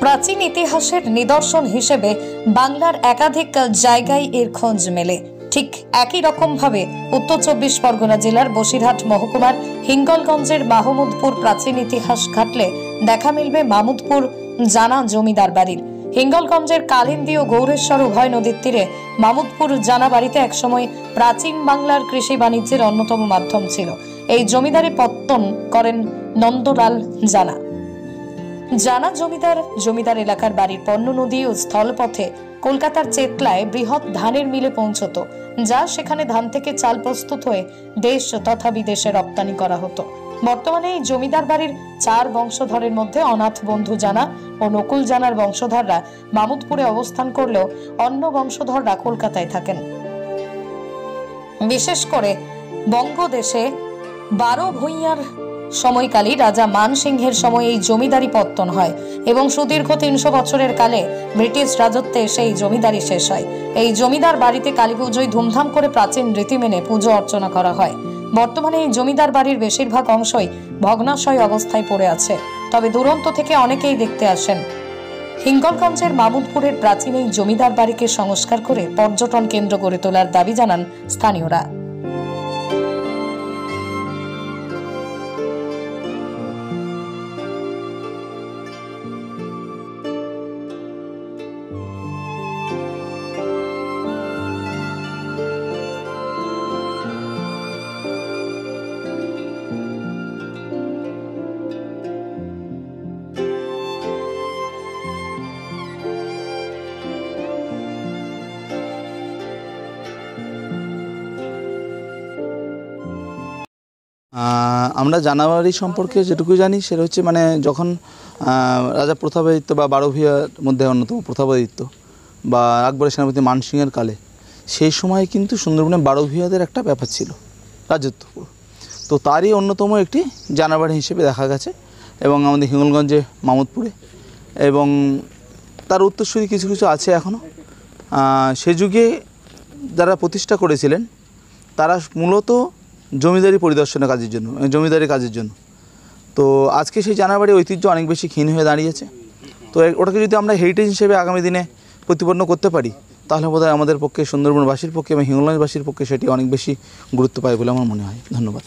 প্রাচীন ইতিহাসের নিদর্শন হিসেবে বাংলার একাধিক জায়গায় এর খোঁজ মেলে। ঠিক একই রকমভাবে উত্তর 24 পরগনা জেলার বসিরহাট মহকুমার হিঙ্গলগঞ্জের মাহমুদপুর প্রাচীন ইতিহাস ঘাটলে দেখা মিলবে মামুদপুর জানা জমিদার বাড়ির। হিঙ্গলগঞ্জের কালিন্দী ও গৌরেশ্বর উভয় নদীর তীরে মামুদপুর জানা বাড়িতে একসময় প্রাচীন বাংলার কৃষি বাণিজ্যের অন্যতম মাধ্যম ছিল। এই জমিদারি পত্তন করেন নন্দলাল জানা। জানা জমিদার এলাকার বাড়ির পণ্য নদী ও স্থলপথে কলকাতার চেতলায় বৃহৎ ধানের মিলে পৌঁছত, যা সেখানে ধান থেকে চাল প্রস্তুত হয়ে দেশ তথা বিদেশে রপ্তানি করা হতো। বর্তমানে এই জমিদার বাড়ির 4 বংশধরের মধ্যে অনাথ বন্ধু জানা ও নকুল জানার বংশধররা মামুদপুরে অবস্থান করলেও অন্য বংশধররা কলকাতায় থাকেন। বিশেষ করে বঙ্গদেশে 12 ভূঁইয়ার সময়কালী রাজা মান সিংহের সময় এই জমিদারি পত্তন হয় এবং সুদীর্ঘ 300 বছরের কালে ব্রিটিশ রাজত্বে সেই জমিদারি শেষ হয়। এই জমিদার বাড়িতে কালী পুজোয় ধুমধাম করে প্রাচীন রীতি মেনে পুজো অর্চনা করা হয়। বর্তমানে এই জমিদার বাড়ির বেশিরভাগ অংশই ভগ্নাশয় অবস্থায় পড়ে আছে, তবে দূরান্ত থেকে অনেকেই দেখতে আসেন। হিঙ্গলগঞ্জের মামুদপুরের প্রাচীন এই জমিদার বাড়িকে সংস্কার করে পর্যটন কেন্দ্র গড়ে তোলার দাবি জানান স্থানীয়রা। আমরা জানাবাড়ি সম্পর্কে যেটুকু জানি সেটা হচ্ছে মানে যখন রাজা প্রতাপাদিত্য বা 12 ভূঁইয়ার মধ্যে অন্যতম প্রতাপাদিত্য বা আকবরের সেনাপতি মানসিংহের কালে সেই সময় কিন্তু সুন্দরবনে 12 ভূঁইয়াদের একটা ব্যাপার ছিল, রাজত্ব। তো তারই অন্যতম একটি জানাবাড়ি হিসেবে দেখা গেছে এবং আমাদের হিঙ্গলগঞ্জে মামুদপুরে এবং তার উত্তরসূরি কিছু কিছু আছে এখনও। সে যুগে যারা প্রতিষ্ঠা করেছিলেন তারা মূলত জমিদারি পরিদর্শনের কাজের জন্য, জমিদারি কাজের জন্য। তো আজকে সেই জানাবাড়ি ঐতিহ্য অনেক বেশি ক্ষীণ হয়ে দাঁড়িয়েছে। তো ওটাকে যদি আমরা হেরিটেজ হিসেবে আগামী দিনে প্রতিপন্ন করতে পারি তাহলে বোধহয় আমাদের পক্ষে, সুন্দরবনবাসীর পক্ষে এবং হিঙ্গলগঞ্জবাসীর পক্ষে সেটি অনেক বেশি গুরুত্ব পায় বলে আমার মনে হয়। ধন্যবাদ।